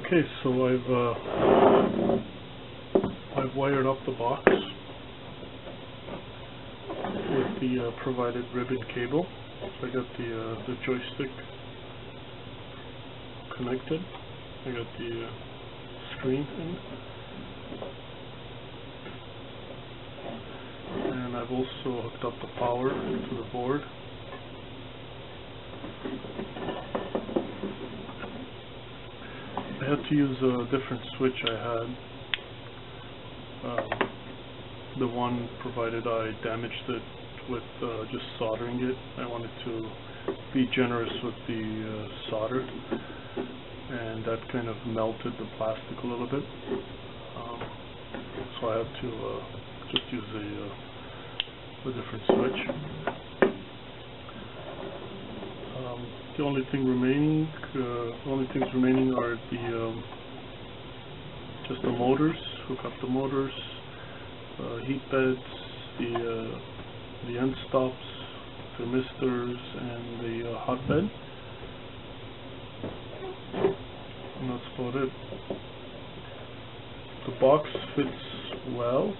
Okay, so I've wired up the box with the provided ribbon cable. So I got the joystick connected. I got the screen in, and I've also hooked up the power to the board. I had to use a different switch I had. The one provided, I damaged it with just soldering it. I wanted to be generous with the solder, and that kind of melted the plastic a little bit. So I had to just use a different switch. The only things remaining are just the motors. Hook up the motors, heat beds, the end stops, thermistors, and the hotbed. And that's about it. The box fits well.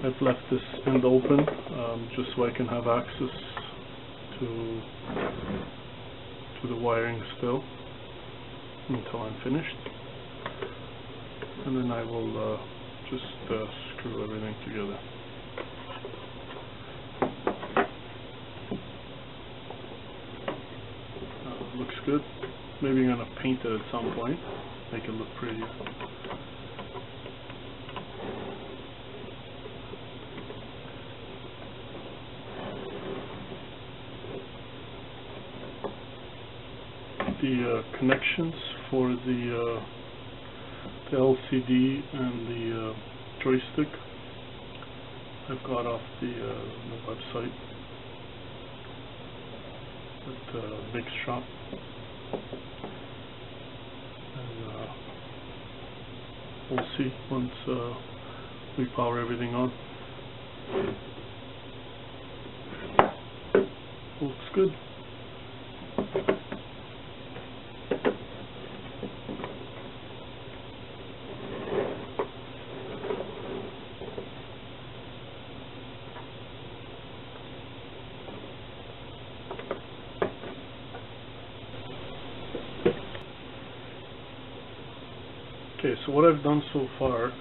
I've left this end open just so I can have access to the wiring still until I'm finished, and then I will just screw everything together. Looks good. Maybe I'm gonna paint it at some point, make it look prettier. The connections for the LCD and the joystick I've got off the website at Big Shop, and we'll see once we power everything on. Looks good. Okay, so what I've done so far,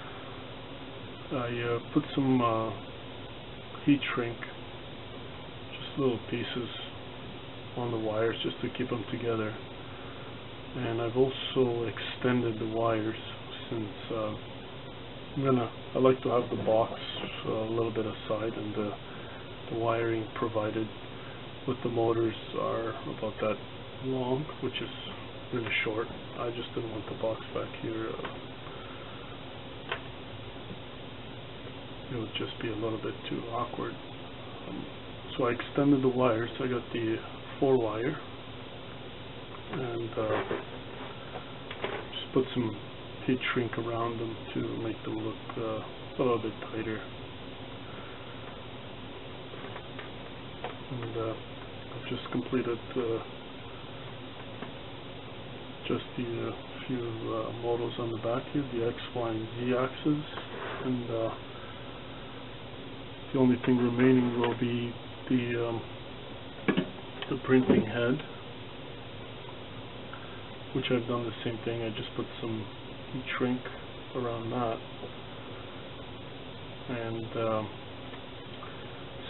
I put some heat shrink, just little pieces on the wires just to keep them together, and I've also extended the wires since I like to have the box a little bit aside, and the wiring provided with the motors are about that long, which is really short. I just didn't want the box back here. It would just be a little bit too awkward. So I extended the wires. I got the 4-wire, and just put some heat shrink around them to make them look a little bit tighter. And I've just completed just the few models on the back here, the X, Y, and Z axes, and the only thing remaining will be the printing head, which I've done the same thing. I just put some heat shrink around that, and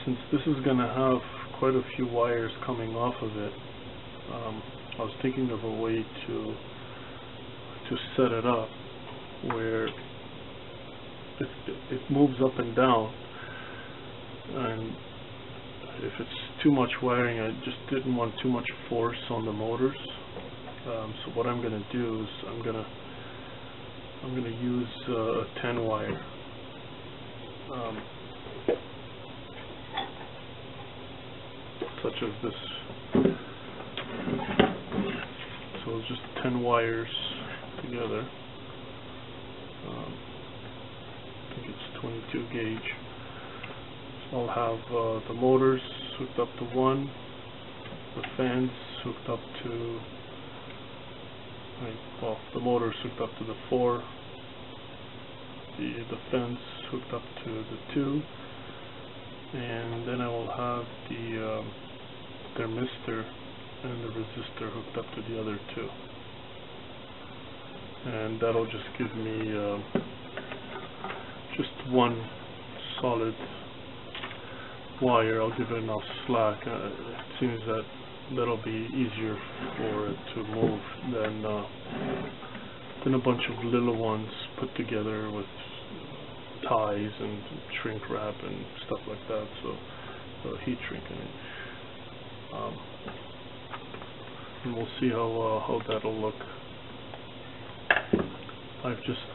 since this is going to have quite a few wires coming off of it, I was thinking of a way to set it up where it moves up and down, and if it's too much wiring, I just didn't want too much force on the motors. So what I'm going to do is I'm going to use a 10-wire. Such as this. So it's just 10 wires together. I think it's 22 gauge. So I'll have the motors hooked up to one, the fans hooked up to Well, the motor is hooked up to the 4, the fence hooked up to the 2, and then I will have the thermistor and the resistor hooked up to the other 2, and that'll just give me just one solid wire. I'll give it enough slack. It seems that that'll be easier for it to move than a bunch of little ones put together with ties and shrink wrap and stuff like that. So heat shrink in it. And we'll see how that'll look. I've just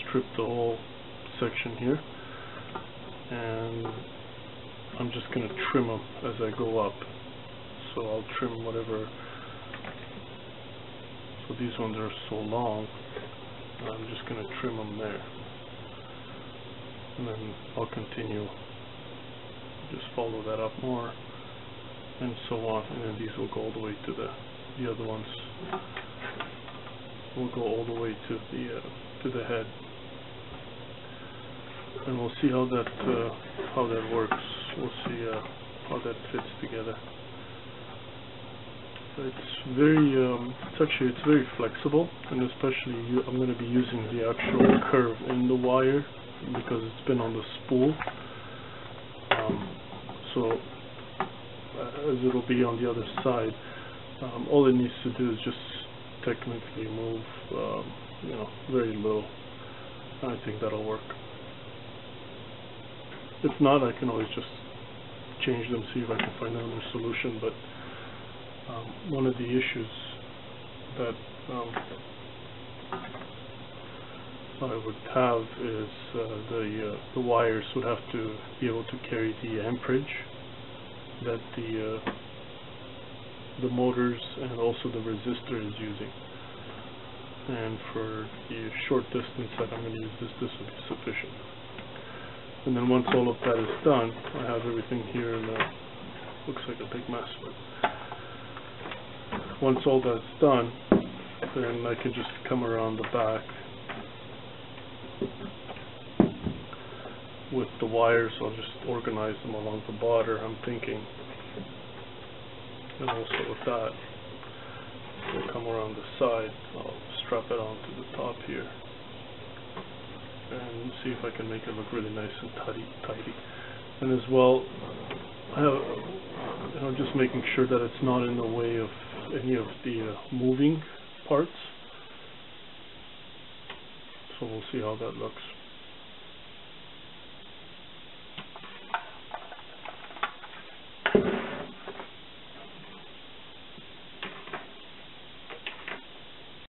stripped the whole section here, and I'm just going to trim them as I go up. So I'll trim whatever. So these ones are so long, I'm just going to trim them there, and then I'll continue, just follow that up more, and so on. And then these will go all the way to the other ones. Will go all the way to the head, and we'll see how that works. We'll see how that fits together. It's very flexible, and especially I'm going to be using the actual curve in the wire because it's been on the spool. So as it'll be on the other side, all it needs to do is just technically move, very little. I think that'll work. If not, I can always just change them, see if I can find another solution. But one of the issues that I would have is the wires would have to be able to carry the amperage that the motors and also the resistor is using. And for the short distance that I'm going to use this will be sufficient. And then once all of that is done, I have everything here, and looks like a big mess, but once all that's done, then I can just come around the back with the wires. I'll just organize them along the border, I'm thinking. And also with that, I'll come around the side. I'll strap it onto the top here and see if I can make it look really nice and tidy. And as well, just making sure that it's not in the way of any of the moving parts. So we'll see how that looks.